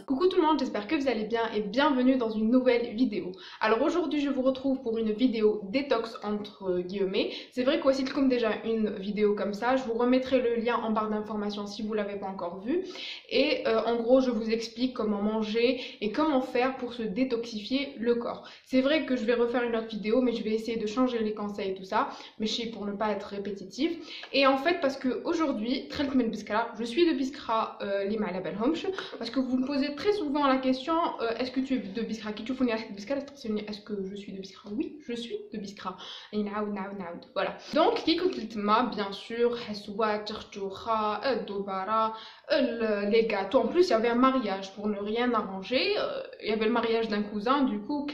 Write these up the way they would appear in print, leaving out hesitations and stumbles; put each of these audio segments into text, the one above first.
Coucou tout le monde, j'espère que vous allez bien et bienvenue dans une nouvelle vidéo. Alors aujourd'hui je vous retrouve pour une vidéo détox entre guillemets. C'est vrai qu'aussi comme déjà une vidéo comme ça, je vous remettrai le lien en barre d'informations si vous l'avez pas encore vu. Et en gros je vous explique comment manger et comment faire pour se détoxifier le corps. C'est vrai que je vais refaire une autre vidéo mais je vais essayer de changer les conseils et tout ça. Mais je sais pour ne pas être répétitive. Et en fait parce que aujourd'hui, je suis de Biskra parce que vous me posez très souvent la question est-ce que tu es de Biskra? Est-ce que je suis de Biskra? Oui, je suis de Biskra. Voilà. Donc, bien sûr, les gâteaux. En plus, il y avait un mariage pour ne rien arranger. Il y avait le mariage d'un cousin, du coup,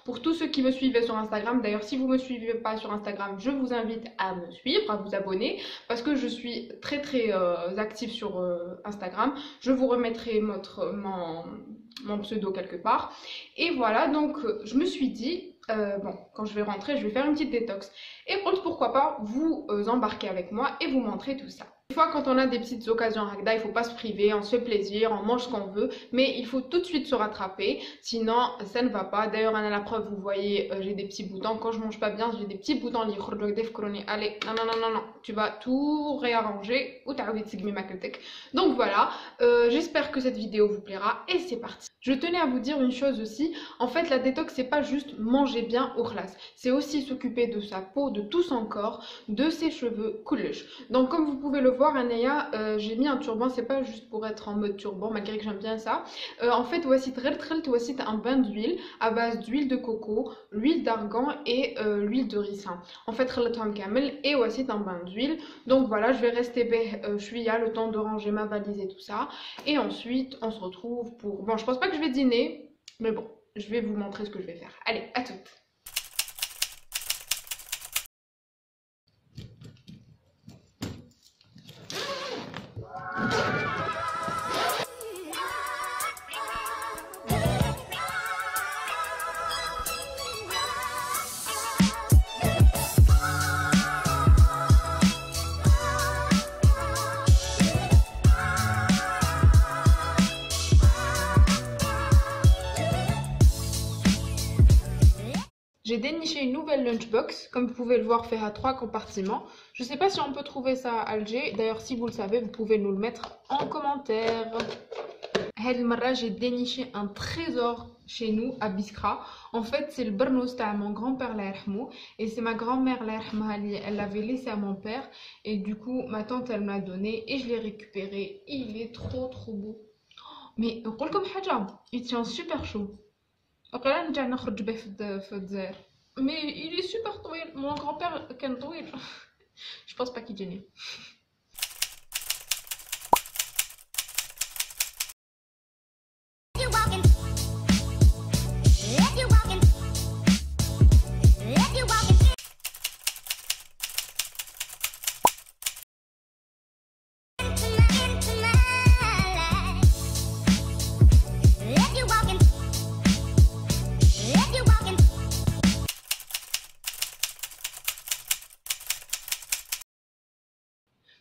pour tous ceux qui me suivaient sur Instagram. D'ailleurs, si vous ne me suivez pas sur Instagram, je vous invite à me suivre, à vous abonner, parce que je suis très active sur Instagram. Je vous remettrai mon pseudo quelque part. Et voilà, donc je me suis dit, bon, quand je vais rentrer, je vais faire une petite détox. Et pourquoi pas vous embarquer avec moi et vous montrer tout ça. Des fois, quand on a des petites occasions à Ragda, il ne faut pas se priver, on se fait plaisir, on mange ce qu'on veut, mais il faut tout de suite se rattraper, sinon ça ne va pas. D'ailleurs, à la preuve, vous voyez, j'ai des petits boutons. Quand je mange pas bien, j'ai des petits boutons. Allez, non, tu vas tout réarranger. Donc voilà, j'espère que cette vidéo vous plaira et c'est parti. Je tenais à vous dire une chose aussi, en fait la détox c'est pas juste manger bien au khlas, c'est aussi s'occuper de sa peau, de tout son corps, de ses cheveux, kulch. Donc comme vous pouvez le voir, Anaya, j'ai mis un turban, c'est pas juste pour être en mode turban, malgré que j'aime bien ça. En fait, voici un bain d'huile à base d'huile de coco, l'huile d'argan et l'huile de ricin. En fait, et voici un bain d'huile. Donc voilà, je vais rester le temps de ranger ma valise et tout ça. Et ensuite, on se retrouve pour... Bon, je pense pas que je vais dîner, mais bon, je vais vous montrer ce que je vais faire. Allez, à toutes. J'ai déniché une nouvelle lunchbox, comme vous pouvez le voir, fait à 3 compartiments. Je ne sais pas si on peut trouver ça à Alger. D'ailleurs, si vous le savez, vous pouvez nous le mettre en commentaire. J'ai déniché un trésor chez nous à Biskra. En fait, c'est le barnos de mon grand-père, et c'est ma grand-mère, elle l'avait laissé à mon père. Et du coup, ma tante, elle me l'a donné et je l'ai récupéré. Il est trop beau. Mais, il tient super chaud. Mais il est super طويل. Mon grand-père كان طويل. Je pense pas qu'il gêne.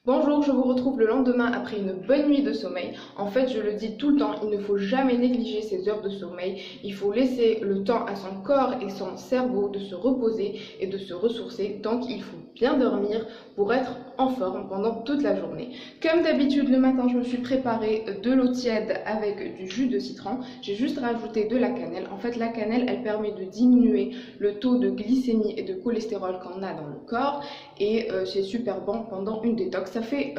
Bonjour, je vous retrouve le lendemain après une bonne nuit de sommeil. En fait, je le dis tout le temps, il ne faut jamais négliger ces heures de sommeil. Il faut laisser le temps à son corps et son cerveau de se reposer et de se ressourcer. Donc, il faut bien dormir pour être en forme pendant toute la journée. Comme d'habitude, le matin, je me suis préparé de l'eau tiède avec du jus de citron. J'ai juste rajouté de la cannelle. En fait, la cannelle, elle permet de diminuer le taux de glycémie et de cholestérol qu'on a dans le corps. Et c'est super bon pendant une détox. Ça fait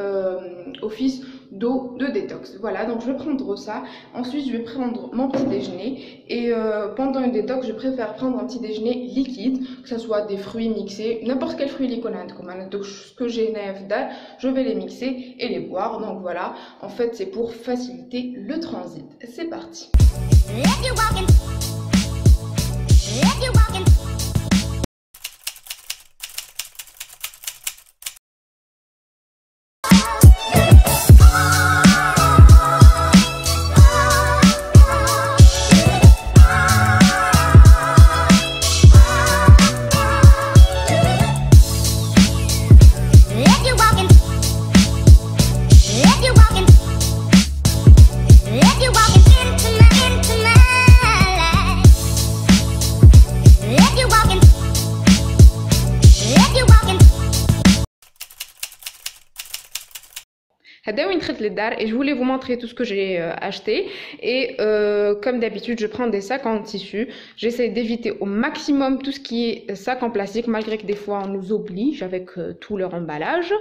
office d'eau de détox. Voilà, donc je vais prendre ça. Ensuite, je vais prendre mon petit déjeuner. Et pendant une détox, je préfère prendre un petit déjeuner liquide, que ce soit des fruits mixés, n'importe quel fruit liconade, comme ce que j'ai je vais les mixer et les boire. Donc voilà, en fait, c'est pour faciliter le transit. C'est parti. هذا وين دخلت للدار et je voulais vous montrer tout ce que j'ai acheté et comme d'habitude je prends des sacs en tissu. J'essaie d'éviter au maximum tout ce qui est sac en plastique malgré que des fois on nous oblige avec tout leur emballage.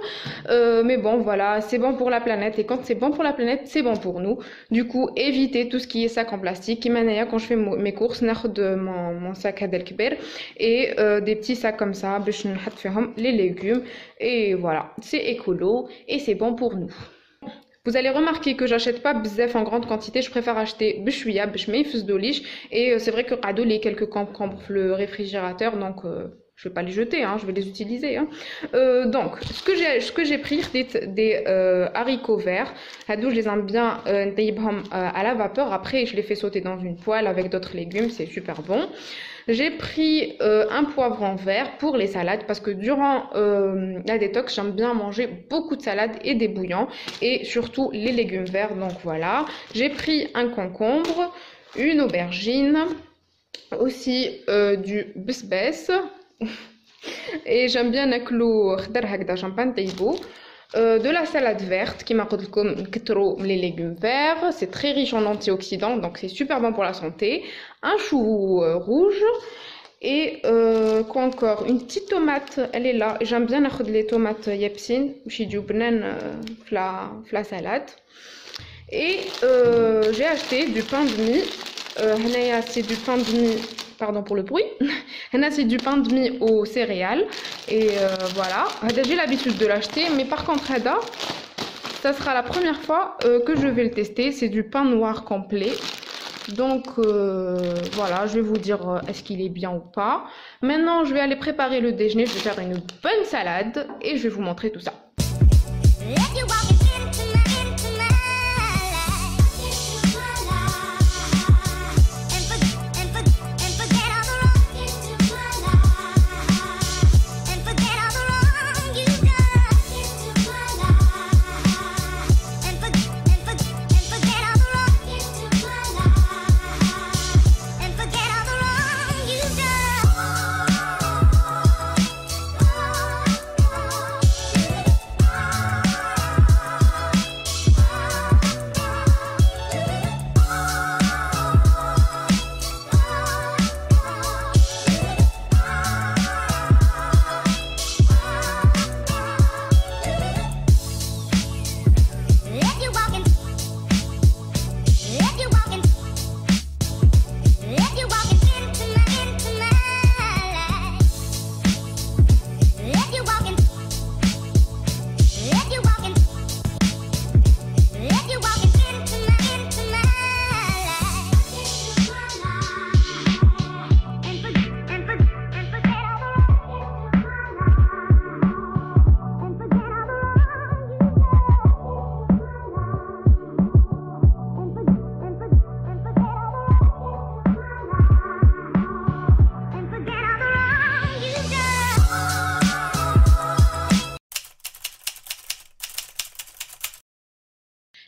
Mais bon voilà, c'est bon pour la planète et quand c'est bon pour la planète, c'est bon pour nous. Du coup, évitez tout ce qui est sac en plastique. Quand je fais mes courses, ناخد mon sac هذا الكبير et des petits sacs comme ça باش نحط فيهم les légumes et voilà, c'est écolo et c'est bon pour nous. Vous allez remarquer que j'achète pas bzef en grande quantité, je préfère acheter bchouya, bchmei fzdolish et c'est vrai que qadou les quelques concombres le réfrigérateur donc je vais pas les jeter, hein, je vais les utiliser. Hein. Donc, ce que j'ai pris, des haricots verts. Hadou, je les aime bien à la vapeur. Après, je les fais sauter dans une poêle avec d'autres légumes, c'est super bon. J'ai pris un poivron vert pour les salades parce que durant la détox, j'aime bien manger beaucoup de salades et des bouillons et surtout les légumes verts. Donc voilà, j'ai pris un concombre, une aubergine, aussi du besbès. Et j'aime bien de la salade verte qui m'a les légumes verts, c'est très riche en antioxydants donc c'est super bon pour la santé, un chou rouge et quoi encore, une petite tomate, elle est là, j'aime bien les tomates yepsin chez du banane la salade et j'ai acheté du pain de mie, c'est du pain de mie. Pardon pour le bruit. C'est du pain de mie aux céréales. Et voilà. J'ai l'habitude de l'acheter. Mais par contre, ça sera la première fois que je vais le tester. C'est du pain noir complet. Donc voilà, je vais vous dire est-ce qu'il est bien ou pas. Maintenant, je vais aller préparer le déjeuner. Je vais faire une bonne salade et je vais vous montrer tout ça.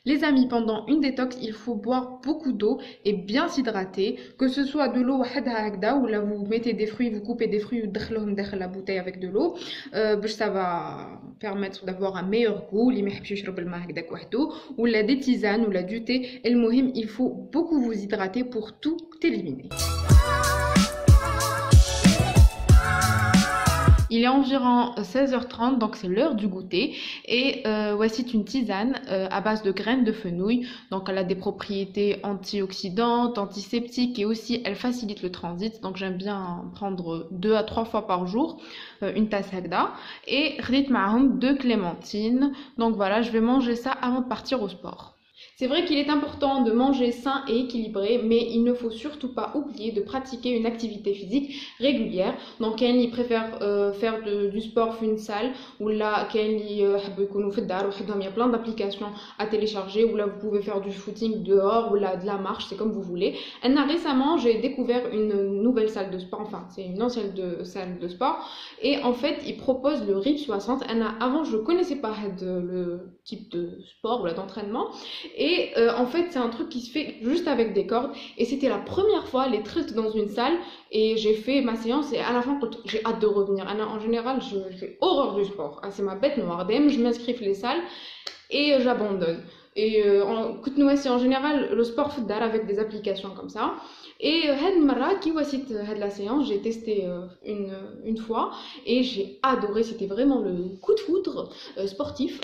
Les amis, pendant une détox, il faut boire beaucoup d'eau et bien s'hydrater, que ce soit de l'eau ou là vous mettez des fruits, vous coupez des fruits, vous mettez la bouteille avec de l'eau, ça va permettre d'avoir un meilleur goût, ou la des tisanes ou la du thé. Et le mohim, il faut beaucoup vous hydrater pour tout éliminer. Il est environ 16h30, donc c'est l'heure du goûter. Et voici une tisane à base de graines de fenouil. Donc elle a des propriétés antioxydantes, antiseptiques et aussi elle facilite le transit. Donc j'aime bien prendre 2 à 3 fois par jour une tasse hagda. Et khdit ma'ahum 2 clémentines. Donc voilà, je vais manger ça avant de partir au sport. C'est vrai qu'il est important de manger sain et équilibré, mais il ne faut surtout pas oublier de pratiquer une activité physique régulière. Donc, quelqu'un préfère faire du sport dans une salle, ou là, quelqu'un il y a plein d'applications à télécharger, ou là, vous pouvez faire du footing dehors, ou là, de la marche, c'est comme vous voulez. Récemment, j'ai découvert une nouvelle salle de sport, enfin, c'est une ancienne salle de sport, et en fait, ils proposent le RIP 60. Avant, je ne connaissais pas le type de sport ou d'entraînement, et Et en fait, c'est un truc qui se fait juste avec des cordes. Et c'était la première fois, les trills dans une salle. Et j'ai fait ma séance. Et à la fin, j'ai hâte de revenir. En général, j'ai horreur du sport. Ah, c'est ma bête noire. Dès je m'inscris les salles et j'abandonne. Et en général, le sport fait avec des applications comme ça. Et la séance, j'ai testé une fois et j'ai adoré. C'était vraiment le coup de foudre sportif.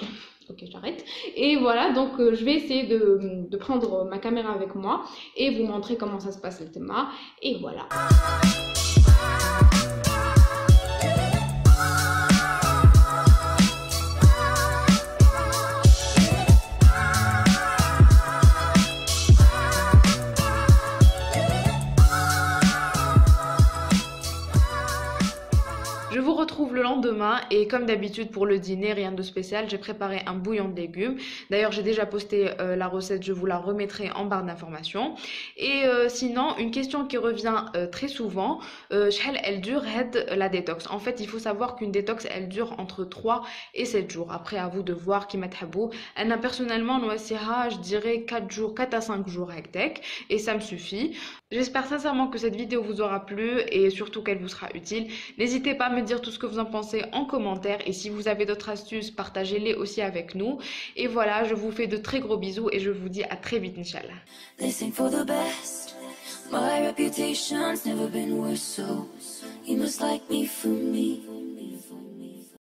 Ok, j'arrête. Et voilà, donc je vais essayer de prendre ma caméra avec moi et vous montrer comment ça se passe le thème. Et voilà. Je vous retrouve le lendemain et comme d'habitude pour le dîner, rien de spécial, j'ai préparé un bouillon de légumes. D'ailleurs, j'ai déjà posté la recette, je vous la remettrai en barre d'informations. Et sinon, une question qui revient très souvent, elle dure la détox. En fait, il faut savoir qu'une détox, elle dure entre 3 et 7 jours. Après, à vous de voir qui m'a tabou. Personnellement, je dirais 4 jours, 4 à 5 jours hectec et ça me suffit. J'espère sincèrement que cette vidéo vous aura plu et surtout qu'elle vous sera utile. N'hésitez pas à me dire tout ce que vous en pensez en commentaire et si vous avez d'autres astuces, partagez-les aussi avec nous. Et voilà, je vous fais de très gros bisous et je vous dis à très vite, Inch'Allah. Listen for the best. My reputation's never been worse, so you must like me for me.